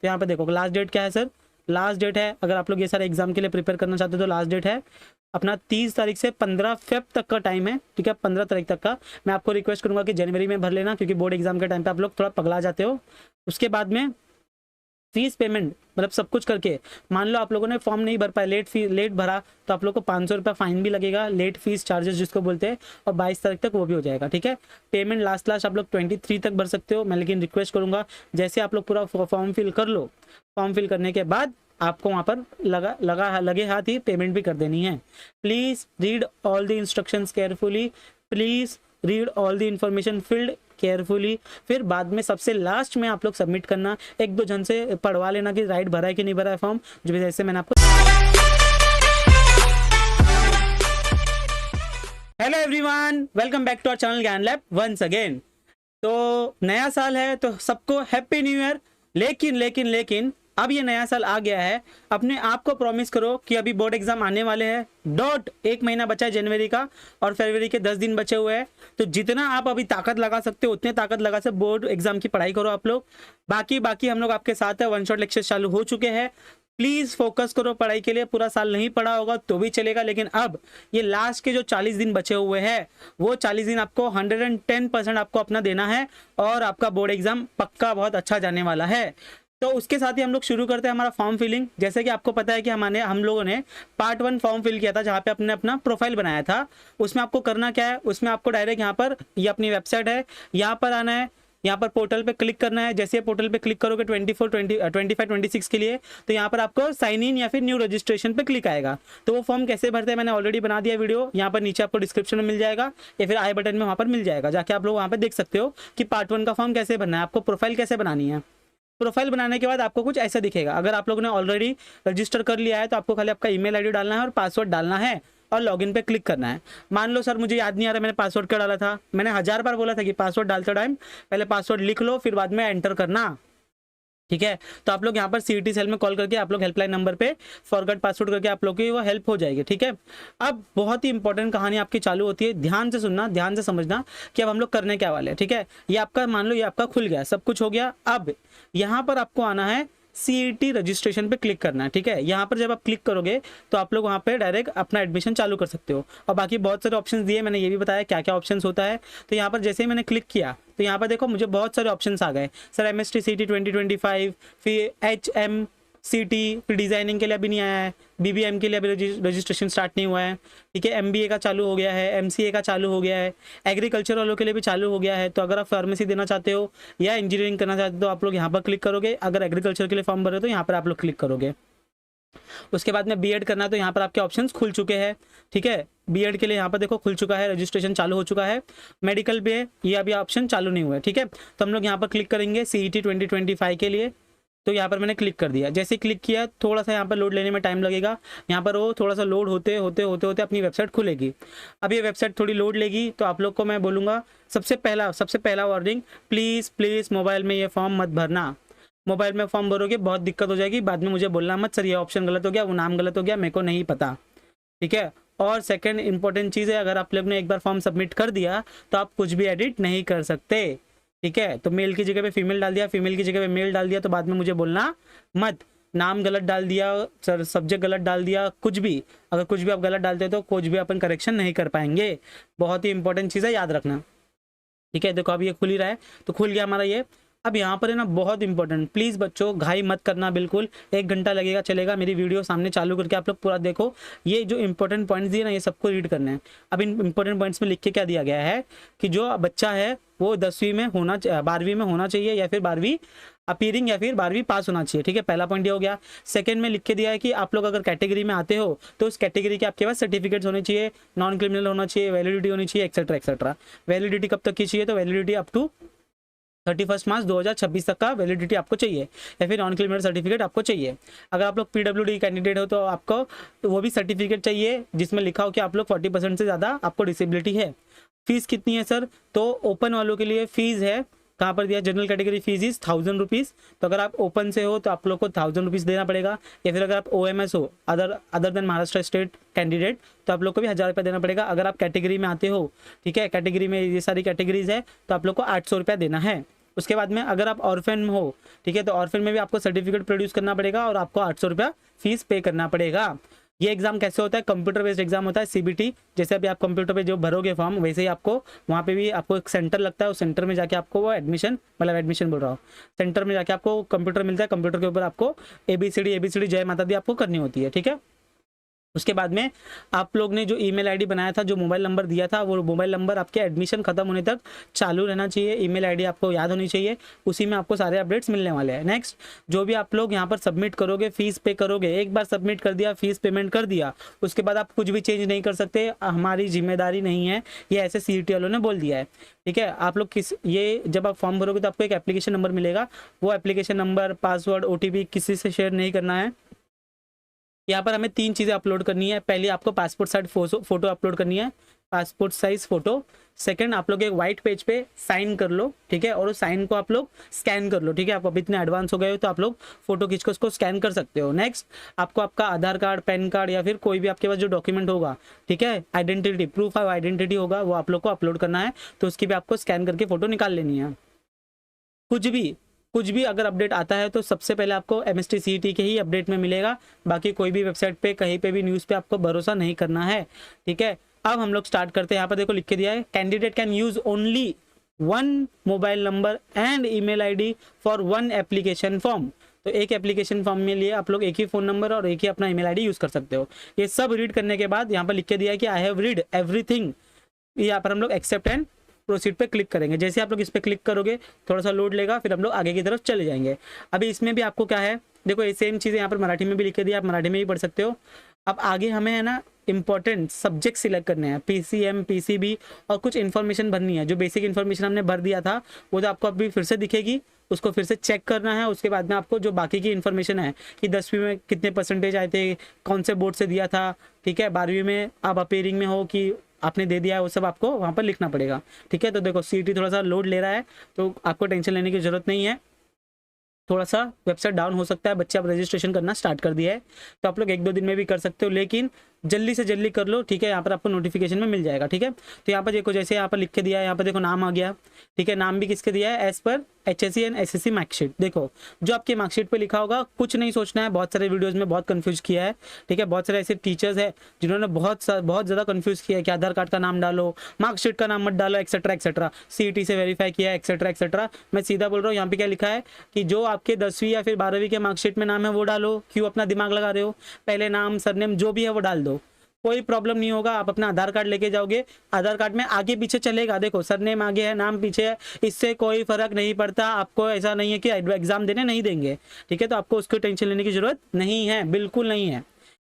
तो यहाँ पे देखो लास्ट डेट क्या है सर, लास्ट डेट है अगर आप लोग ये सारे एग्जाम के लिए प्रिपेयर करना चाहते हो तो लास्ट डेट है अपना 30 तारीख से 15 फेब तक का टाइम है, ठीक है, 15 तारीख तक का। मैं आपको रिक्वेस्ट करूंगा कि जनवरी में भर लेना, क्योंकि बोर्ड एग्जाम के टाइम पे आप लोग थोड़ा पगला जाते हो। उसके बाद में फीस पेमेंट मतलब सब कुछ करके, मान लो आप लोगों ने फॉर्म नहीं भर पाए, लेट भरा, तो आप लोग को 500 रुपये फाइन भी लगेगा, लेट फीस चार्जेस जिसको बोलते हैं, और 22 तारीख तक वो भी हो जाएगा, ठीक है। पेमेंट लास्ट आप लोग 23 तक भर सकते हो। मैं लेकिन रिक्वेस्ट करूंगा जैसे आप लोग पूरा फॉर्म फिल कर लो, फॉर्म फिल करने के बाद आपको वहाँ पर लगे हाथ ही पेमेंट भी कर देनी है। Please read all the instructions carefully, please read all the information field carefully. फिर बाद में सबसे लास्ट में आप लोग सबमिट करना, एक दो जन से पढ़वा लेना कि राइट भरा है कि नहीं भरा है फॉर्म, जो जैसे मैंने आपको। Hello everyone, welcome back to our channel Gyan Lab once again. तो नया साल है तो सबको हैप्पी न्यू ईयर। लेकिन अब ये नया साल आ गया है, अपने आप को प्रॉमिस करो कि अभी बोर्ड एग्जाम आने वाले हैं, डॉट 1 महीना बचा है जनवरी का और फरवरी के 10 दिन बचे हुए हैं। तो जितना आप अभी ताकत लगा सकते हो उतने ताकत लगा सकते, बोर्ड एग्जाम की पढ़ाई करो आप लोग। बाकी हम लोग आपके साथ है, वन शॉट लेक्चर चालू हो चुके हैं। प्लीज फोकस करो पढ़ाई के लिए। पूरा साल नहीं पढ़ा होगा तो भी चलेगा, लेकिन अब ये लास्ट के जो 40 दिन बचे हुए हैं वो 40 दिन आपको 110% आपको अपना देना है और आपका बोर्ड एग्जाम पक्का बहुत अच्छा जाने वाला है। तो उसके साथ ही हम लोग शुरू करते हैं हमारा फॉर्म फिलिंग। जैसे कि आपको पता है कि हम लोगों ने पार्ट 1 फॉर्म फिल किया था, जहाँ पे अपने अपना प्रोफाइल बनाया था। उसमें आपको करना क्या है, उसमें आपको डायरेक्ट यहाँ पर ये अपनी वेबसाइट है, यहाँ पर आना है, यहाँ पर पोर्टल पे क्लिक करना है। जैसे पोर्टल पे क्लिक करोगे 25-26 के लिए, तो यहाँ पर आपको साइन इन या फिर न्यू रजिस्ट्रेशन पे क्लिक आएगा। तो वो फॉर्म कैसे भरते हैं मैंने ऑलरेडी बना दिया वीडियो, यहाँ पर नीचे आपको डिस्क्रिप्शन में मिल जाएगा या फिर आई बटन में वहाँ पर मिल जाएगा, जाके आप लोग वहाँ पर देख सकते हो कि पार्ट 1 का फॉर्म कैसे भरना है, आपको प्रोफाइल कैसे बनानी है। प्रोफाइल बनाने के बाद आपको कुछ ऐसा दिखेगा। अगर आप लोगों ने ऑलरेडी रजिस्टर कर लिया है तो आपको खाली आपका ईमेल आईडी डालना है और पासवर्ड डालना है और लॉगिन पे क्लिक करना है। मान लो सर मुझे याद नहीं आ रहा मैंने पासवर्ड क्या डाला था, मैंने 1000 बार बोला था कि पासवर्ड डालते टाइम पहले पासवर्ड लिख लो फिर बाद में एंटर करना, ठीक है। तो आप लोग यहाँ पर सीईटी सेल में कॉल करके आप लोग हेल्पलाइन नंबर पे फॉरगेट पासवर्ड करके आप लोग की वो हेल्प हो जाएगी, ठीक है। अब बहुत ही इंपॉर्टेंट कहानी आपकी चालू होती है, ध्यान से सुनना, ध्यान से समझना कि अब हम लोग करने क्या वाले हैं, ठीक है। ये आपका मान लो ये आपका खुल गया, सब कुछ हो गया। अब यहाँ पर आपको आना है सीईटी रजिस्ट्रेशन पे क्लिक करना है, ठीक है। यहाँ पर जब आप क्लिक करोगे तो आप लोग वहाँ पे डायरेक्ट अपना एडमिशन चालू कर सकते हो। और बाकी बहुत सारे ऑप्शंस दिए, मैंने ये भी बताया क्या क्या ऑप्शंस होता है। तो यहाँ पर जैसे ही मैंने क्लिक किया तो यहाँ पर देखो मुझे बहुत सारे ऑप्शंस आ गए सर, एमएसटी सीटी 2025, फिर HMCT, फिर डिज़ाइनिंग के लिए अभी नहीं आया है, BBM के लिए अभी रजिस्ट्रेशन स्टार्ट नहीं हुआ है, ठीक है। MBA का चालू हो गया है, MCA का चालू हो गया है, एग्रीकल्चर वालों के लिए भी चालू हो गया है। तो अगर आप फार्मेसी देना चाहते हो या इंजीनियरिंग करना चाहते हो तो आप लोग यहाँ पर क्लिक करोगे। अगर एग्रीकल्चर के लिए फॉर्म भरे तो यहाँ पर आप लोग क्लिक करोगे। उसके बाद में बीएड करना है तो यहाँ पर आपके ऑप्शंस खुल चुके हैं, ठीक है। बीएड के लिए यहाँ पर देखो खुल चुका है, रजिस्ट्रेशन चालू हो चुका है। मेडिकल पे ये अभी ऑप्शन चालू नहीं हुआ है, ठीक है। तो हम लोग यहाँ पर क्लिक करेंगे सीईटी 2025 के लिए। तो यहाँ पर मैंने क्लिक कर दिया। जैसे क्लिक किया थोड़ा सा यहाँ पर लोड लेने में टाइम लगेगा, यहाँ पर वो थोड़ा सा लोड होते होते अपनी वेबसाइट खुलेगी। अब ये वेबसाइट थोड़ी लोड लेगी तो आप लोग को मैं बोलूँगा सबसे पहला वार्निंग, प्लीज़ मोबाइल में ये फॉर्म मत भरना। मोबाइल में फॉर्म भरोगे बहुत दिक्कत हो जाएगी, बाद में मुझे बोलना मत सर ये ऑप्शन गलत हो गया, वो नाम गलत हो गया, मेरे को नहीं पता, ठीक है। और सेकंड इंपॉर्टेंट चीज़ है, अगर आप लोग ने एक बार फॉर्म सबमिट कर दिया तो आप कुछ भी एडिट नहीं कर सकते, ठीक है। तो मेल की जगह पे फीमेल डाल दिया, फीमेल की जगह पे मेल डाल दिया तो बाद में मुझे बोलना मत, नाम गलत डाल दिया सर, सब्जेक्ट गलत डाल दिया, कुछ भी अगर कुछ भी आप गलत डालते हो तो कुछ भी अपन करेक्शन नहीं कर पाएंगे। बहुत ही इंपॉर्टेंट चीज़ है, याद रखना, ठीक है। देखो अब ये खुल ही रहा है, तो खुल गया हमारा ये। अब यहाँ पर है ना बहुत इंपॉर्टेंट, प्लीज़ बच्चों घाई मत करना बिल्कुल, 1 घंटा लगेगा चलेगा, मेरी वीडियो सामने चालू करके आप लोग पूरा देखो। ये जो इंपॉर्टेंट पॉइंट्स दिए ना ये सबको रीड करने हैं। अब इन इंपॉर्टेंट पॉइंट्स में लिख के क्या दिया गया है कि जो बच्चा है वो 10वीं में होना 12वीं में होना चाहिए या फिर 12वीं अपीयरिंग या फिर 12वीं पास होना चाहिए, ठीक है। पहला पॉइंट ये हो गया। सेकंड में लिख के दिया है कि आप लोग अगर कैटेगरी में आते हो तो उस कैटेगरी के आपके पास सर्टिफिकेट्स होने चाहिए, नॉन क्रिमिनल होना चाहिए, वैलिडिटी होनी चाहिए, एक्सेट्रा। वैलिडिटी कब तक की चाहिए, तो वैलिडिटी अप टू 31 मार्च 2026 तक का वैलिडिटी आपको चाहिए या फिर नॉन क्रिमिनल सर्टिफिकेट आपको चाहिए। अगर आप लोग PWD कैंडिडेट हो तो आपको तो वो भी सर्टिफिकेट चाहिए जिसमें लिखा हो कि आप लोग 40% से ज़्यादा आपको डिसेबिलिटी है। फीस कितनी है सर, तो ओपन वालों के लिए फीस है, कहाँ पर दिया, general category fees is 1000 rupees. तो अगर आप ओपन से हो तो आप लोग को 1000 रुपीज़ देना पड़ेगा, या फिर अगर आप OMS हो other than Maharashtra state candidate तो आप लोग को भी 1000 रुपये देना पड़ेगा। अगर आप कैटेगरी में आते हो, ठीक है, कैटेगरी में ये सारी कैटेगरीज है तो आप लोग को 800 रुपया देना है। उसके बाद में अगर आप ऑर्फन में हो, ठीक है, तो ऑर्फन में भी आपको सर्टिफिकेट प्रोड्यूस करना पड़ेगा और आपको 800 रुपया फीस पे करना पड़ेगा। ये एग्जाम कैसे होता है, कंप्यूटर बेस्ड एग्जाम होता है, सीबीटी। जैसे अभी आप कंप्यूटर पे जो भरोगे फॉर्म, वैसे ही आपको वहाँ पे भी आपको एक सेंटर लगता है, उस सेंटर में जाके आपको वो एडमिशन बोल रहा हूँ, सेंटर में जाके आपको कंप्यूटर मिलता है, कंप्यूटर के ऊपर आपको ABCD जय माता दी आपको करनी होती है, ठीक है। उसके बाद में आप लोग ने जो ईमेल आईडी बनाया था, जो मोबाइल नंबर दिया था, वो मोबाइल नंबर आपके एडमिशन खत्म होने तक चालू रहना चाहिए, ईमेल आईडी आपको याद होनी चाहिए, उसी में आपको सारे अपडेट्स मिलने वाले हैं। नेक्स्ट, जो भी आप लोग यहाँ पर सबमिट करोगे, फीस पे करोगे, एक बार सबमिट कर दिया, फीस पेमेंट कर दिया, उसके बाद आप कुछ भी चेंज नहीं कर सकते, हमारी जिम्मेदारी नहीं है, ये ऐसे CET वालों ने बोल दिया है, ठीक है। आप लोग ये जब आप फॉर्म भरोगे तो आपको एक एप्लीकेशन नंबर मिलेगा, वो एप्लीकेशन नंबर, पासवर्ड, OTP किसी से शेयर नहीं करना है। यहाँ पर हमें 3 चीज़ें अपलोड करनी है। पहले आपको पासपोर्ट साइज फोटो अपलोड करनी है, पासपोर्ट साइज फोटो। सेकंड, आप लोग एक वाइट पेज पे साइन कर लो, ठीक है, और उस साइन को आप लोग स्कैन कर लो, ठीक है। आप अभी इतने एडवांस हो गए हो तो आप लोग फोटो खींच कर उसको स्कैन कर सकते हो। नेक्स्ट, आपको आपका आधार कार्ड, पैन कार्ड या फिर कोई भी आपके पास जो डॉक्यूमेंट होगा, ठीक है, आइडेंटिटी, प्रूफ ऑफ आइडेंटिटी होगा, वो आप लोग को अपलोड करना है, तो उसकी भी आपको स्कैन करके फोटो निकाल लेनी है। कुछ भी अगर अपडेट आता है तो सबसे पहले आपको MST CET के ही अपडेट में मिलेगा, बाकी कोई भी वेबसाइट पे, कहीं पे भी न्यूज़ पे आपको भरोसा नहीं करना है, ठीक है। अब हम लोग स्टार्ट करते हैं। यहाँ पर देखो लिख के दिया है, candidate can use only 1 mobile number and email ID for 1 application form. तो एक एप्लीकेशन फॉर्म में लिए आप लोग एक ही फ़ोन नंबर और एक ही अपना ईमेल ID यूज़ कर सकते हो। ये सब रीड करने के बाद यहाँ पर लिख के दिया है कि आई हैव रीड एवरीथिंग। यहाँ पर हम लोग एक्सेप्ट एंड प्रोसीड पे क्लिक करेंगे। जैसे आप लोग इस पर क्लिक करोगे, थोड़ा सा लोड लेगा, फिर हम लोग आगे की तरफ चले जाएंगे। अभी इसमें भी आपको क्या है, देखो ये सेम चीज़ें यहाँ पर मराठी में भी लिख के दिया, आप मराठी में भी पढ़ सकते हो। अब आगे हमें है ना इंपॉर्टेंट सब्जेक्ट सिलेक्ट करने हैं, PCM, PCB और कुछ इन्फॉर्मेशन भरनी है। जो बेसिक इन्फॉर्मेशन हमने भर दिया था वो तो आपको अभी फिर से दिखेगी, उसको फिर से चेक करना है। उसके बाद में आपको जो बाकी की इन्फॉर्मेशन है कि 10वीं में कितने % आए थे, कौन से बोर्ड से दिया था, ठीक है, 12वीं में आप अपेयरिंग में हो कि आपने दे दिया है, वो सब आपको वहाँ पर लिखना पड़ेगा, ठीक है। तो देखो CET थोड़ा सा लोड ले रहा है, तो आपको टेंशन लेने की जरूरत नहीं है। थोड़ा सा वेबसाइट डाउन हो सकता है, बच्चे आप रजिस्ट्रेशन करना स्टार्ट कर दिया है, तो आप लोग 1-2 दिन में भी कर सकते हो, लेकिन जल्दी से जल्दी कर लो, ठीक है। यहाँ पर आपको नोटिफिकेशन में मिल जाएगा, ठीक है। तो यहाँ पर देखो, जैसे यहाँ पर लिख के दिया है, यहाँ पर देखो नाम आ गया, ठीक है। नाम भी किसके दिया है, as per HSC and SSC marksheet. देखो जो आपके मार्कशीट पे लिखा होगा, कुछ नहीं सोचना है। बहुत सारे वीडियोस में बहुत कंफ्यूज किया है, ठीक है। बहुत सारे ऐसे टीचर्स हैं जिन्होंने बहुत ज़्यादा कंफ्यूज किया है कि आधार कार्ड का नाम डालो, मार्कशीट का नाम मत डालो, एक्सेट्रा एक्सेट्रा, CET से वेरीफाई किया है, एक्सेट्रा एक्सेट्रा। मैं सीधा बोल रहा हूँ, यहाँ पे क्या लिखा है कि जो आपके 10वीं या फिर 12वीं के मार्कशीट में नाम है वो डालो। क्यों अपना दिमाग लगा रहे हो, पहले नाम, सरनेम जो भी है वो डाल दो, कोई प्रॉब्लम नहीं होगा। आप अपना आधार कार्ड लेके जाओगे, आधार कार्ड में आगे पीछे चलेगा, देखो सरनेम आगे है, नाम पीछे है, इससे कोई फर्क नहीं पड़ता। आपको ऐसा नहीं है कि एग्जाम देने नहीं देंगे, ठीक है। तो आपको उसकी टेंशन लेने की जरूरत नहीं है, बिल्कुल नहीं है।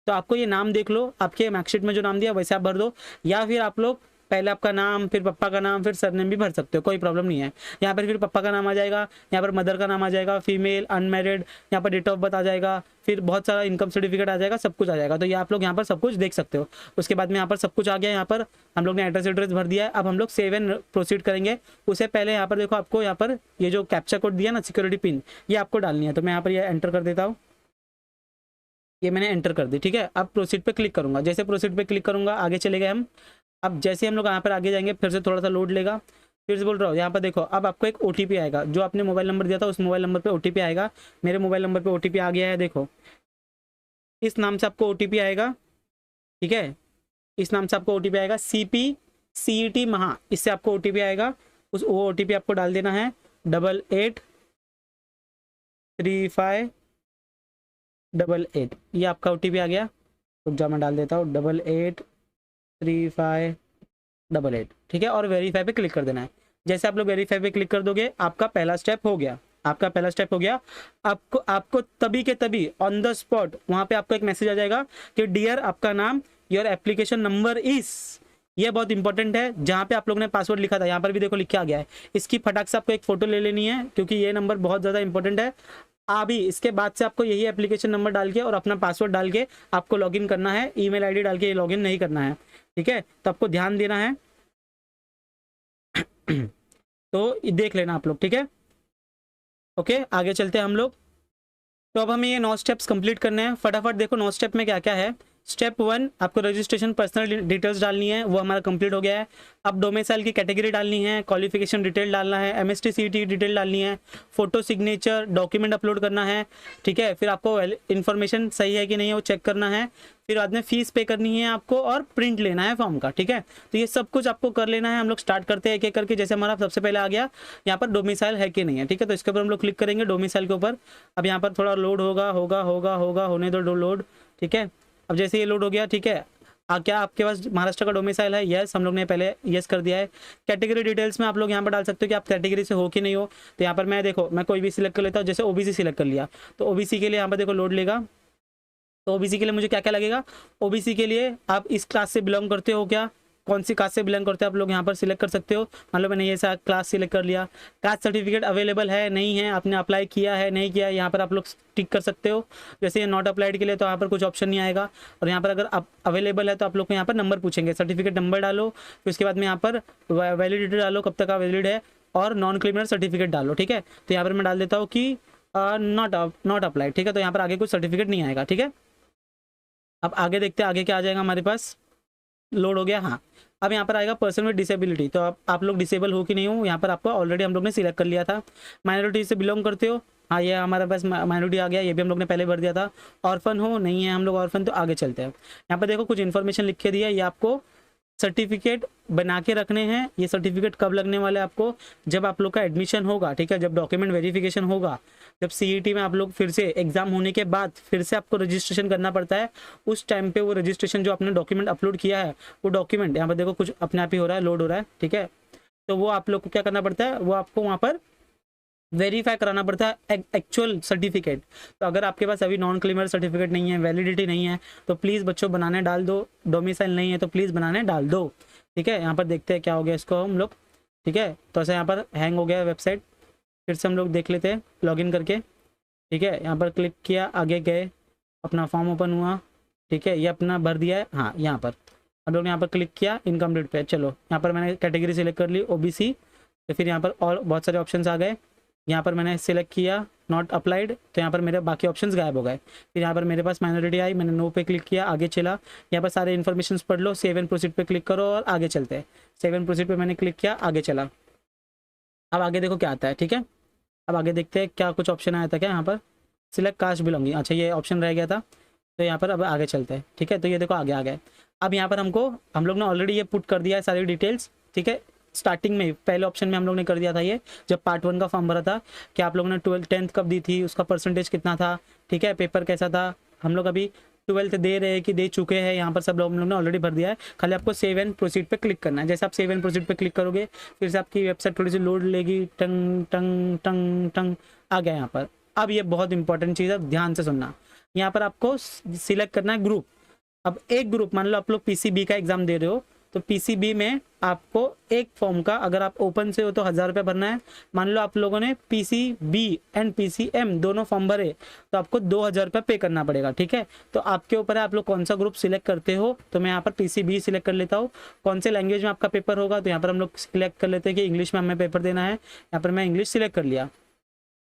तो आपको ये नाम देख लो, आपके मार्कशीट में जो नाम दिया वैसे आप भर दो, या फिर आप लोग पहले आपका नाम, फिर पापा का नाम, फिर सरनेम भी भर सकते हो, कोई प्रॉब्लम नहीं है। यहाँ पर फिर पापा का नाम आ जाएगा, यहाँ पर मदर का नाम आ जाएगा, फीमेल, अनमैरिड, यहाँ पर डेट ऑफ बर्थ आ जाएगा, फिर बहुत सारा इनकम सर्टिफिकेट आ जाएगा, सब कुछ आ जाएगा। तो ये आप लोग यहाँ पर सब कुछ देख सकते हो। उसके बाद में यहाँ पर सब कुछ आ गया, यहाँ पर हम लोग ने एड्रेस भर दिया है। अब हम लोग सेव एंड प्रोसीड करेंगे। उससे पहले यहाँ पर देखो, आपको यहाँ पर ये जो कैप्चा कोड दिया ना, सिक्योरिटी पिन, ये आपको डालनी है। तो मैं यहाँ पर ये एंटर कर देता हूँ, ये मैंने एंटर कर दी, ठीक है। अब प्रोसीड पे क्लिक करूंगा। जैसे प्रोसीड पे क्लिक करूंगा, आगे चले गए हम। अब जैसे हम लोग यहाँ पर आगे जाएंगे, फिर से थोड़ा सा लोड लेगा, फिर से बोल रहा हूँ। यहाँ पर देखो, अब आपको एक OTP आएगा, जो आपने मोबाइल नंबर दिया था उस मोबाइल नंबर पे OTP आएगा। मेरे मोबाइल नंबर पे OTP आ गया है, देखो इस नाम से आपको OTP आएगा, ठीक है। इस नाम से आपको OTP आएगा, CP CET महा, इससे आपको OTP आएगा। वो OTP आपको डाल देना है 883588। ये आपका OTP आ गया। रुक जा, मैं डाल देता हूँ 883588, ठीक है। और वेरीफाई पे क्लिक कर देना है। जैसे आप लोग वेरीफाई पे क्लिक कर दोगे, आपका पहला स्टेप हो गया, आपका पहला स्टेप हो गया। आपको तभी के तभी ऑन द स्पॉट वहां पे आपको एक मैसेज आ जाएगा कि डियर आपका नाम, योर एप्लीकेशन नंबर इज, ये बहुत इंपॉर्टेंट है। जहाँ पे आप लोग ने पासवर्ड लिखा था, यहाँ पर भी देखो लिख के आ गया है। इसकी फटाक से आपको एक फोटो ले लेनी है, क्योंकि ये नंबर बहुत ज़्यादा इंपॉर्टेंट है। अभी इसके बाद से आपको यही एप्लीकेशन नंबर डाल के और अपना पासवर्ड डाल के आपको लॉगिन करना है। ईमेल आईडी डाल के लॉगिन नहीं करना है, ठीक है। तो आपको ध्यान देना है। तो देख लेना आप लोग, ठीक है। ओके, आगे चलते हैं हम लोग। तो अब हमें ये 9 स्टेप्स कंप्लीट करने हैं फटाफट। देखो 9 स्टेप में क्या क्या है, स्टेप 1 आपको रजिस्ट्रेशन पर्सनल डिटेल्स डालनी है, वो हमारा कंप्लीट हो गया है। अब डोमिसाइल की कैटेगरी डालनी है, क्वालिफिकेशन डिटेल डालना है, एमएसटी सीईटी डिटेल डालनी है, फोटो सिग्नेचर डॉक्यूमेंट अपलोड करना है, ठीक है। फिर आपको इन्फॉर्मेशन सही है कि नहीं है वो चेक करना है। फिर बाद में फीस पे करनी है आपको और प्रिंट लेना है फॉर्म का, ठीक है। तो ये सब कुछ आपको कर लेना है। हम लोग स्टार्ट करते हैं एक एक करके। जैसे हमारा सबसे पहले आ गया यहाँ पर डोमिसाइल है कि नहीं है, ठीक है। तो इसके ऊपर हम लोग क्लिक करेंगे डोमिसाइल के ऊपर। अब यहाँ पर थोड़ा लोड होगा होने दो लोड, ठीक है। अब जैसे ये लोड हो गया, ठीक है। क्या आपके पास महाराष्ट्र का डोमिसाइल है? यस, हम लोग ने पहले यस कर दिया है। कैटेगरी डिटेल्स में आप लोग यहाँ पर डाल सकते हो कि आप कैटेगरी से हो कि नहीं हो। तो यहाँ पर मैं देखो मैं कोई भी सिलेक्ट कर लेता हूँ, जैसे ओबीसी सिलेक्ट कर लिया। तो ओबीसी के लिए यहाँ पर देखो लोड लेगा। तो ओबीसी के लिए मुझे क्या क्या लगेगा? ओबीसी के लिए आप इस क्लास से बिलोंग करते हो क्या, कौन सी कास्ट से बिलोंग करते हो आप लोग यहाँ पर सिलेक्ट कर सकते हो। मान लो मैंने ये सा क्लास सिलेक्ट कर लिया। कास्ट सर्टिफिकेट अवेलेबल है नहीं है, आपने अप्लाई किया है नहीं किया, यहाँ पर आप लोग टिक कर सकते हो। जैसे ये नॉट अप्लाइड के लिए तो यहाँ पर कुछ ऑप्शन नहीं आएगा। और यहाँ पर अगर आप अवेलेबल है तो आप लोग को यहाँ पर नंबर पूछेंगे, सर्टिफिकेट नंबर डालो। फिर उसके बाद में यहाँ पर वैलिडिटी डालो, कब तक का वैलिड है, और नॉन क्रिमिनल सर्टिफिकेट डालो, ठीक है। तो यहाँ पर मैं डाल देता हूँ कि नॉट अप्लाइड, ठीक है। तो यहाँ पर आगे कुछ सर्टिफिकेट नहीं आएगा, ठीक है। अब आगे देखते हैं आगे क्या आ जाएगा हमारे पास। लोड हो गया, हाँ। अब यहाँ पर आएगा पर्सन विद डिसेबिलिटी। तो आप लोग डिसेबल हो कि नहीं हो, यहाँ पर आपको ऑलरेडी हम लोग ने सिलेक्ट कर लिया था। माइनॉरिटी से बिलोंग करते हो, हाँ ये हमारे पास माइनॉरिटी आ गया, ये भी हम लोग ने पहले भर दिया था। ऑर्फन हो, नहीं है हम लोग ऑर्फन, तो आगे चलते हैं। यहाँ पर देखो कुछ इन्फॉर्मेशन लिख के दिया, ये आपको सर्टिफिकेट बना के रखने हैं। ये सर्टिफिकेट कब लगने वाले हैं आपको? जब आप लोग का एडमिशन होगा, ठीक है, जब डॉक्यूमेंट वेरिफिकेशन होगा, जब सीईटी में आप लोग फिर से एग्जाम होने के बाद फिर से आपको रजिस्ट्रेशन करना पड़ता है। उस टाइम पे वो रजिस्ट्रेशन जो आपने डॉक्यूमेंट अपलोड किया है, वो डॉक्यूमेंट यहाँ पर देखो कुछ अपने आप ही हो रहा है, लोड हो रहा है, ठीक है। तो वो आप लोग को क्या करना पड़ता है, वो आपको वहाँ पर वेरीफाई कराना पड़ता है एक्चुअल सर्टिफिकेट। तो अगर आपके पास अभी नॉन क्रिमिनल सर्टिफिकेट नहीं है, वैलिडिटी नहीं है, तो प्लीज़ बच्चों बनाने डाल दो। डोमिसाइल नहीं है तो प्लीज़ बनाने डाल दो, ठीक है। यहाँ पर देखते हैं क्या हो गया इसको हम लोग, ठीक है। तो ऐसे यहाँ पर हैंग हो गया वेबसाइट, फिर से हम लोग देख लेते हैं लॉगिन करके, ठीक है। यहाँ पर क्लिक किया, आगे गए, अपना फॉर्म ओपन हुआ, ठीक है। ये अपना भर दिया है, हाँ। यहाँ पर हम लोग ने यहाँ पर क्लिक किया इनकम्प्लीट पे, चलो यहाँ पर मैंने कैटेगरी सिलेक्ट कर ली ओबीसी। तो फिर यहाँ पर और बहुत सारे ऑप्शंस आ गए। यहाँ पर मैंने सिलेक्ट किया नॉट अप्लाइड, तो यहाँ पर मेरे बाकी ऑप्शंस गायब हो गए। फिर यहाँ पर मेरे पास माइनॉरिटी आई, मैंने नो पे क्लिक किया, आगे चला। यहाँ पर सारे इन्फॉर्मेशन पढ़ लो, सेव एंड प्रोसीड पे क्लिक करो और आगे चलते हैं। सेव एंड प्रोसीड पे मैंने क्लिक किया, आगे चला। अब आगे देखो क्या आता है, ठीक है। अब आगे देखते हैं क्या कुछ ऑप्शन आया था क्या यहाँ पर। सिलेक्ट कास्ट बिलोंगिंग, अच्छा ये ऑप्शन रह गया था। तो यहाँ पर अब आगे चलते हैं, ठीक है। तो ये देखो आगे आ गए। अब यहाँ पर हम लोग ने ऑलरेडी ये पुट कर दिया है सारी डिटेल्स, ठीक है। स्टार्टिंग में पहले ऑप्शन में हम लोग ने कर दिया था ये, जब पार्ट 1 का फॉर्म भरा था, कि आप लोगों ने 10th कब दी थी, उसका परसेंटेज कितना था, ठीक है, पेपर कैसा था। हम लोग अभी 12th दे रहे हैं कि दे चुके हैं, यहाँ पर सब लोग हम लोग ने ऑलरेडी भर दिया है। खाली आपको सेव एंड प्रोसीड पे क्लिक करना है। जैसे आप सेव एंड प्रोसीड पे क्लिक करोगे, फिर से आपकी वेबसाइट थोड़ी सी लोड लेगी, टंग टंग टंग टंग आ गया यहाँ पर। अब ये बहुत इंपॉर्टेंट चीज़ है, ध्यान से सुनना। यहाँ पर आपको सिलेक्ट करना है ग्रुप। अब एक ग्रुप, मान लो आप लोग पीसीबी का एग्जाम दे रहे हो, तो पीसीबी में आपको एक फॉर्म का, अगर आप ओपन से हो तो 1000 रुपये भरना है। मान लो आप लोगों ने पीसीबी एंड पीसीएम दोनों फॉर्म भरे, तो आपको 2000 रुपये पे करना पड़ेगा, ठीक है। तो आपके ऊपर है आप लोग कौन सा ग्रुप सिलेक्ट करते हो। तो मैं यहाँ पर पीसीबी सिलेक्ट कर लेता हूँ। कौन से लैंग्वेज में आपका पेपर होगा, तो यहाँ पर हम लोग सिलेक्ट कर लेते हैं कि इंग्लिश में हमें पेपर देना है। यहाँ पर मैं इंग्लिश सिलेक्ट कर लिया।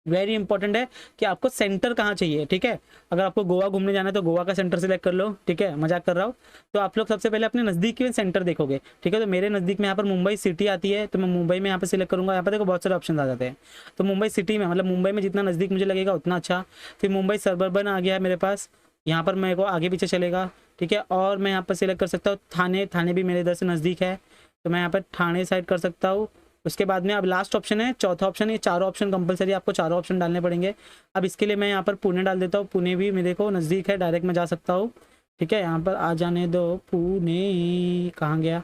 वेरी इंपॉर्टेंट है कि आपको सेंटर कहाँ चाहिए, ठीक है। अगर आपको गोवा घूमने जाना है तो गोवा का सेंटर सिलेक्ट कर लो, ठीक है, मजाक कर रहा हूँ। तो आप लोग सबसे पहले अपने नज़दीक के सेंटर देखोगे, ठीक है। तो मेरे नज़दीक में यहाँ पर मुंबई सिटी आती है, तो मैं मुंबई में यहाँ पर सिलेक्ट करूँगा। यहाँ पर देखो बहुत सारे ऑप्शन आ जाते हैं। तो मुंबई सिटी में, मतलब मुंबई में जितना नज़दीक मुझे लगेगा उतना अच्छा। फिर मुंबई सबर्बन आ गया है मेरे पास, यहाँ पर मेरे को आगे पीछे चलेगा, ठीक है। और मैं यहाँ पर सिलेक्ट कर सकता हूँ थाने। थाने भी मेरे इधर से नज़दीक है, तो मैं यहाँ पर थाने साइड कर सकता हूँ। उसके बाद में अब लास्ट ऑप्शन है, चौथा ऑप्शन। ये चारों ऑप्शन कंपलसरी, आपको चारों ऑप्शन डालने पड़ेंगे। अब इसके लिए मैं यहाँ पर पुणे डाल देता हूँ। पुणे भी मेरे को नज़दीक है, डायरेक्ट मैं जा सकता हूँ, ठीक है। यहाँ पर आ जाने दो, पुणे कहाँ गया,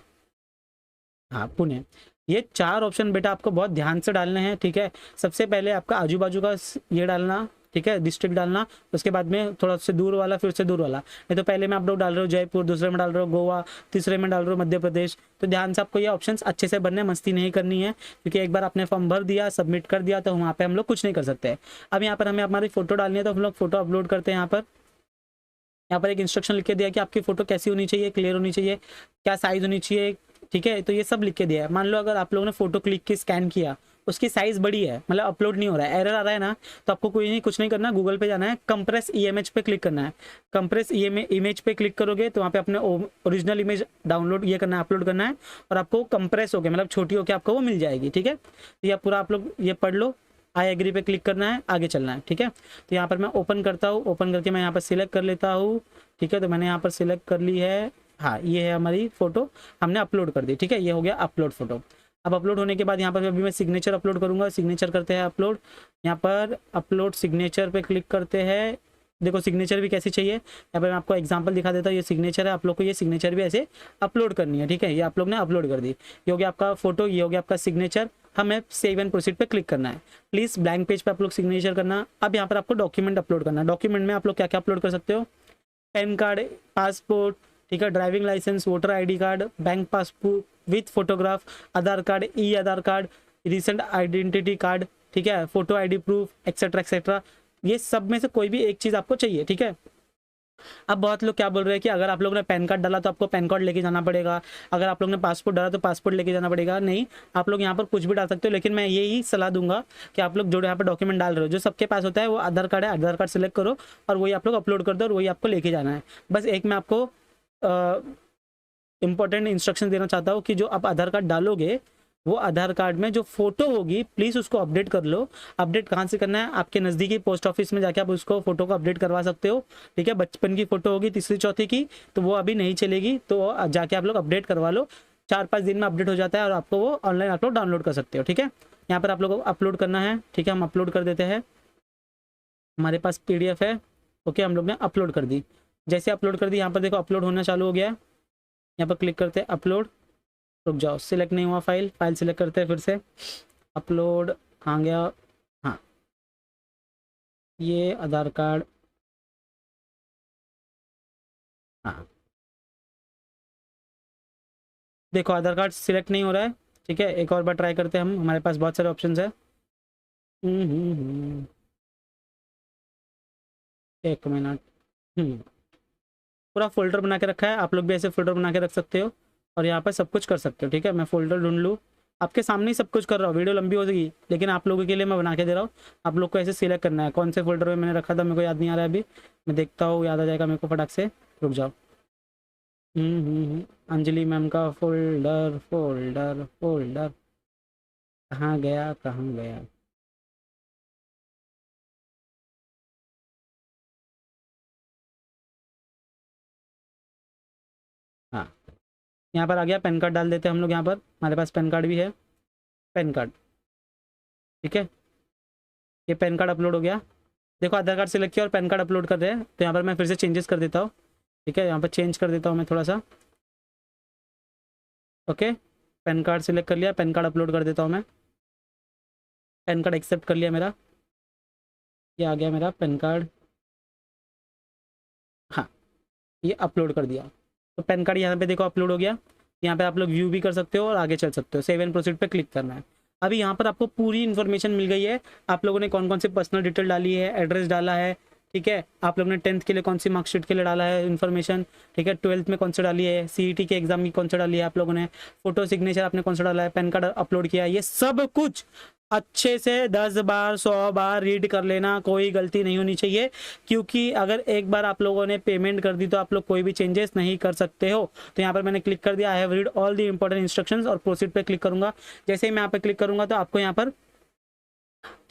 हाँ पुणे। ये 4 ऑप्शन बेटा आपको बहुत ध्यान से डालने हैं, ठीक है। सबसे पहले आपका आजू बाजू का ये डालना, ठीक है, डिस्ट्रिक्ट डालना। उसके बाद में थोड़ा से दूर वाला, फिर उससे दूर वाला। नहीं तो पहले में आप लोग डाल रहे हो जयपुर, दूसरे में डाल रहे हो गोवा, तीसरे में डाल रहे हो मध्य प्रदेश। तो ध्यान से आपको ये ऑप्शंस अच्छे से भरने, मस्ती नहीं करनी है, क्योंकि एक बार आपने फॉर्म भर दिया, सबमिट कर दिया, तो वहाँ पे हम लोग कुछ नहीं कर सकते। अब यहाँ पर हमें हमारी फोटो डालनी है, तो हम लोग फोटो अपलोड करते हैं। यहाँ पर एक इंस्ट्रक्शन लिख के दिया कि आपकी फोटो कैसी होनी चाहिए, क्लियर होनी चाहिए, क्या साइज होनी चाहिए, ठीक है। तो ये सब लिख के दिया है। मान लो अगर आप लोगों ने फोटो क्लिक की, स्कैन किया, उसकी साइज़ बड़ी है, मतलब अपलोड नहीं हो रहा है, एरर आ रहा है ना, तो आपको कोई नहीं, कुछ नहीं करना, गूगल पे जाना है, कंप्रेस इमेज पे क्लिक करना है। कंप्रेस इमेज पे क्लिक करोगे तो वहाँ पे अपने ओरिजिनल इमेज डाउनलोड ये करना है, अपलोड करना है, और आपको कंप्रेस होकर मतलब छोटी होकर आपको वो मिल जाएगी। ठीक है, तो यह पूरा आप लोग ये पढ़ लो। आई एग्री पे क्लिक करना है, आगे चलना है। ठीक है, तो यहाँ पर मैं ओपन करता हूँ, ओपन करके मैं यहाँ पर सिलेक्ट कर लेता हूँ। ठीक है, तो मैंने यहाँ पर सिलेक्ट कर ली है। हाँ, ये है हमारी फ़ोटो, हमने अपलोड कर दी। ठीक है, ये हो गया अपलोड फ़ोटो। अब अपलोड होने के बाद यहाँ पर अभी मैं सिग्नेचर अपलोड करूँगा। सिग्नेचर करते हैं अपलोड, यहाँ पर अपलोड सिग्नेचर पे क्लिक करते हैं। देखो सिग्नेचर भी कैसी चाहिए, यहाँ पर मैं आपको एग्जांपल दिखा देता हूँ। ये सिग्नेचर है, आप लोग को ये सिग्नेचर भी ऐसे अपलोड करनी है। ठीक है, ये आप लोग ने अपलोड कर दी। ये हो गया आपका फोटो, ये हो गया आपका सिग्नेचर। हमें सेव एंड प्रोसीड पे क्लिक करना है। प्लीज़ ब्लैंक पेज पे आप लोग सिग्नेचर करना। अब यहाँ पर आपको डॉक्यूमेंट अपलोड करना है। डॉक्यूमेंट में आप लोग क्या क्या अपलोड कर सकते हो, पैन कार्ड, पासपोर्ट, ठीक है, driving licence, voter ID card, bank passbook with photograph, Aadhaar card, e Aadhaar card, recent identity card, ठीक है, photo ID proof, etcetera etcetera. ये सब में से कोई भी एक चीज़ आपको चाहिए। ठीक है, अब बहुत लोग क्या बोल रहे हैं कि अगर आप लोग ने पैन कार्ड डाला तो आपको पैन कार्ड लेके जाना पड़ेगा, अगर आप लोग ने पासपोर्ट डाला तो पासपोर्ट लेके जाना पड़ेगा। नहीं, आप लोग यहाँ पर कुछ भी डाल सकते हो, लेकिन मैं यही सलाह दूंगा कि आप लोग जो यहाँ पर डॉक्यूमेंट डाल रहे हो, जो सबके पास होता है वो आधार कार्ड है, आधार कार्ड सेलेक्ट करो और वही आप लोग अपलोड कर दो और वही आपको लेके जाना है। बस एक मैं आपको इंपॉर्टेंट इंस्ट्रक्शन देना चाहता हूँ कि जो आप आधार कार्ड डालोगे वो आधार कार्ड में जो फोटो होगी प्लीज़ उसको अपडेट कर लो। अपडेट कहाँ से करना है, आपके नज़दीकी पोस्ट ऑफिस में जाके आप उसको फोटो को अपडेट करवा सकते हो। ठीक है, बचपन की फोटो होगी, तीसरी चौथी की, तो वो अभी नहीं चलेगी, तो जाके आप लोग अपडेट करवा लो। 4-5 दिन में अपडेट हो जाता है और आपको वो ऑनलाइन आप लोग डाउनलोड कर सकते हो। ठीक है, यहाँ पर आप लोग को अपलोड करना है। ठीक है, हम अपलोड कर देते हैं, हमारे पास PDF है। ओके, हम लोग ने अपलोड कर दी। जैसे अपलोड कर दी, यहाँ पर देखो अपलोड होना चालू हो गया। यहाँ पर क्लिक करते हैं अपलोड। रुक जाओ, सिलेक्ट नहीं हुआ फाइल, फाइल सिलेक्ट करते हैं फिर से। अपलोड आ गया। हाँ, ये आधार कार्ड, हाँ देखो आधार कार्ड सिलेक्ट नहीं हो रहा है। ठीक है, एक और बार ट्राई करते हैं हम, हमारे पास बहुत सारे ऑप्शन है। एक मिनट। पूरा फोल्डर बना के रखा है, आप लोग भी ऐसे फोल्डर बना के रख सकते हो और यहाँ पर सब कुछ कर सकते हो। ठीक है, मैं फोल्डर ढूंढ लूँ, आपके सामने ही सब कुछ कर रहा हूँ। वीडियो लंबी हो जाएगी लेकिन आप लोगों के लिए मैं बना के दे रहा हूँ। आप लोग को ऐसे सिलेक्ट करना है कौन से फोल्डर में मैंने रखा था, मेरे को याद नहीं आ रहा है अभी, मैं देखता हूँ, याद आ जाएगा मेरे को फटाक से। रुक जाओ। अंजलि मैम का फोल्डर फोल्डर फोल्डर कहाँ गया, कहाँ गया। हाँ, यहाँ पर आ गया, पैन कार्ड डाल देते हैं हम लोग। यहाँ पर हमारे पास पैन कार्ड भी है, पैन कार्ड। ठीक है, ये पैन कार्ड अपलोड हो गया। देखो आधार कार्ड सिलेक्ट किया और पैन कार्ड अपलोड कर रहे हैं, तो यहाँ पर मैं फिर से चेंजेस कर देता हूँ। ठीक है, यहाँ पर चेंज कर देता हूँ मैं थोड़ा सा। ओके, पैन कार्ड सिलेक्ट कर लिया, पैन कार्ड अपलोड कर देता हूँ मैं। पैन कार्ड एक्सेप्ट कर लिया मेरा, ये आ गया मेरा पैन कार्ड। हाँ, ये अपलोड कर दिया, तो पैन कार्ड यहाँ पे देखो अपलोड हो गया। यहाँ पे आप लोग व्यू भी कर सकते हो और आगे चल सकते हो। सेव एंड प्रोसीड पे क्लिक करना है। अभी यहाँ पर आपको पूरी इन्फॉर्मेशन मिल गई है, आप लोगों ने कौन कौन सी पर्सनल डिटेल डाली है, एड्रेस डाला है। ठीक है, आप लोग ने 10th के लिए कौन सी मार्कशीट के लिए डाला है इन्फॉर्मेशन। ठीक है, 12th में कौन सी डाली है, CET के एग्जाम की कौन सी डाली है आप लोगों ने, फोटो सिग्नेचर आपने कौन सा डाला है, पैन कार्ड अपलोड किया है, ये सब कुछ अच्छे से 10 बार 100 बार रीड कर लेना, कोई गलती नहीं होनी चाहिए। क्योंकि अगर एक बार आप लोगों ने पेमेंट कर दी तो आप लोग कोई भी चेंजेस नहीं कर सकते हो। तो यहाँ पर मैंने क्लिक कर दिया, I have read all the important instructions, और प्रोसीड पे क्लिक करूंगा। जैसे ही मैं यहाँ पर क्लिक करूंगा तो आपको यहाँ पर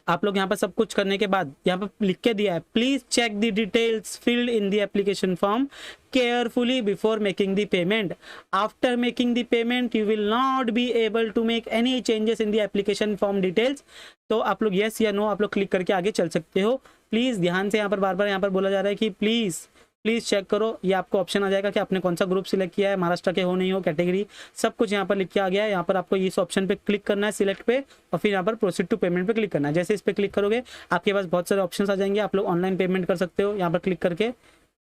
आप लोग यहाँ पर सब कुछ करने के बाद यहाँ पर लिख के दिया है, please check the details filled in the application form carefully before making the payment. After making the payment you will not be able to make any changes in the application form details. तो आप लोग yes या no आप लोग click करके आगे चल सकते हो। प्लीज़ ध्यान से यहाँ पर बार बार यहाँ पर बोला जा रहा है कि प्लीज़ चेक करो। ये आपको ऑप्शन आ जाएगा कि आपने कौन सा ग्रुप सिलेक्ट किया है, महाराष्ट्र के हो नहीं हो, कैटेगरी, सब कुछ यहाँ पर लिख के आ गया है। यहाँ पर आपको इस ऑप्शन पे क्लिक करना है सिलेक्ट पे, और फिर यहाँ पर प्रोसीड टू पेमेंट पे क्लिक करना है। जैसे इस पर क्लिक करोगे आपके पास बहुत सारे ऑप्शन आ जाएंगे, आप लोग ऑनलाइन पेमेंट कर सकते हो। यहाँ पर क्लिक करके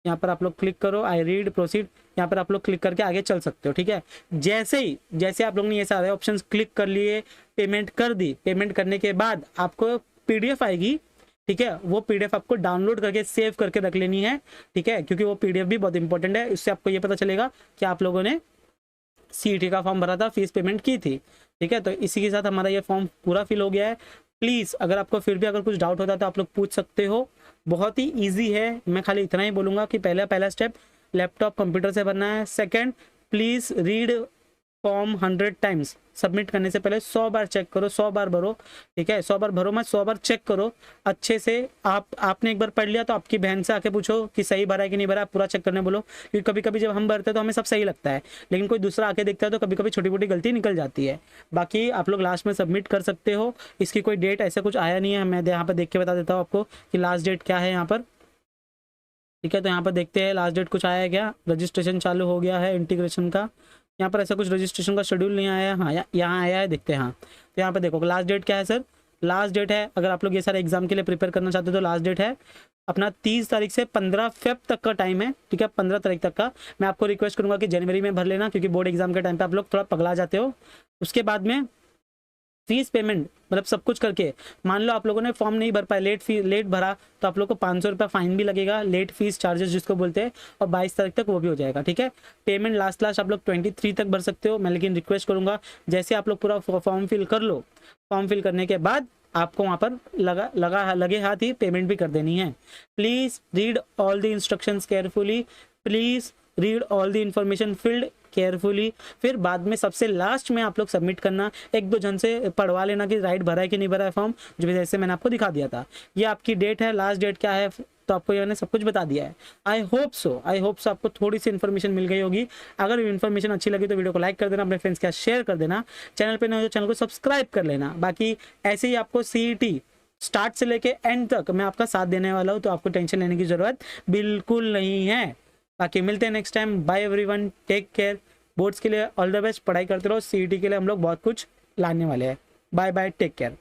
यहाँ पर आप लोग क्लिक करो, आई रीड प्रोसीड, यहाँ पर आप लोग क्लिक करके आगे चल सकते हो। ठीक है, जैसे आप लोग ने ये सारे ऑप्शंस क्लिक कर लिए, पेमेंट कर दी, पेमेंट करने के बाद आपको PDF आएगी। ठीक है, वो PDF आपको डाउनलोड करके सेव करके रख लेनी है। ठीक है, क्योंकि वो PDF भी बहुत इंपॉर्टेंट है, इससे आपको ये पता चलेगा कि आप लोगों ने CET का फॉर्म भरा था, फीस पेमेंट की थी। ठीक है, तो इसी के साथ हमारा ये फॉर्म पूरा फिल हो गया है। प्लीज़ अगर आपको फिर भी अगर कुछ डाउट होता है तो आप लोग पूछ सकते हो, बहुत ही ईजी है। मैं खाली इतना ही बोलूँगा कि पहला स्टेप लैपटॉप कंप्यूटर से भरना है। Second, please read form 100 times. Submit करने से पहले 100 बार चेक करो, 100 बार भरो, ठीक है। 100 बार भरो मत, 100 बार चेक करो अच्छे से। आपने एक बार पढ़ लिया तो आपकी बहन से आके पूछो कि सही भरा है कि नहीं भरा है, पूरा चेक करने बोलो। क्योंकि कभी कभी जब हम भरते हैं तो हमें सब सही लगता है, लेकिन कोई दूसरा आके देखता है तो कभी कभी छोटी मोटी गलती निकल जाती है। बाकी आप लोग लास्ट में सबमिट कर सकते हो। इसकी कोई डेट ऐसा कुछ आया नहीं है, मैं यहाँ पर देख के बता देता हूँ आपको कि लास्ट डेट क्या है यहाँ पर, ठीक है। तो यहाँ पर देखते हैं लास्ट डेट कुछ आया है क्या। रजिस्ट्रेशन चालू हो गया है इंटीग्रेशन का। यहाँ पर ऐसा कुछ रजिस्ट्रेशन का शेड्यूल नहीं आया है। हाँ, यहाँ आया है, देखते हैं। हाँ, तो यहाँ पर देखो लास्ट डेट क्या है सर। लास्ट डेट है, अगर आप लोग ये सारे एग्जाम के लिए प्रिपेयर करना चाहते हो तो लास्ट डेट है अपना 30 तारीख से 15 फेब तक का टाइम है, ठीक है। 15 तारीख तक का। मैं आपको रिक्वेस्ट करूँगा कि जनवरी में भर लेना, क्योंकि बोर्ड एग्जाम के टाइम पर आप लोग थोड़ा पगला जाते हो। उसके बाद में फीस पेमेंट, मतलब सब कुछ करके, मान लो आप लोगों ने फॉर्म नहीं भर पाए, लेट भरा, तो आप लोग को 500 रुपये फाइन भी लगेगा, लेट फीस चार्जेस जिसको बोलते हैं, और 22 तारीख तक वो भी हो जाएगा, ठीक है। पेमेंट लास्ट आप लोग 23 तक भर सकते हो। मैं लेकिन रिक्वेस्ट करूंगा जैसे आप लोग पूरा फॉर्म फिल कर लो, फॉर्म फिल करने के बाद आपको वहाँ पर लगे हाथ ही पेमेंट भी कर देनी है। Please read all the instructions carefully, please read all the information field carefully. फिर बाद में सबसे लास्ट में आप लोग सबमिट करना, एक दो जन से पढ़वा लेना कि राइट भरा है कि नहीं भरा है फॉर्म, जो जैसे मैंने आपको दिखा दिया था। ये आपकी डेट है, लास्ट डेट क्या है, तो आपको मैंने सब कुछ बता दिया है। आई होप सो आपको थोड़ी सी इन्फॉर्मेशन मिल गई होगी। अगर इन्फॉर्मेशन अच्छी लगी तो वीडियो को लाइक कर देना, अपने फ्रेंड्स के साथ शेयर कर देना, चैनल पे नए हो तो चैनल को सब्सक्राइब कर लेना। बाकी ऐसे ही आपको CET स्टार्ट से लेके एंड तक मैं आपका साथ देने वाला हूँ, तो आपको टेंशन लेने की जरूरत बिल्कुल नहीं है। बाकी मिलते हैं next time. Bye everyone, take care. Boards के लिए ऑल द बेस्ट, पढ़ाई करते रहो। CET के लिए हम लोग बहुत कुछ लाने वाले हैं। Bye bye, take care.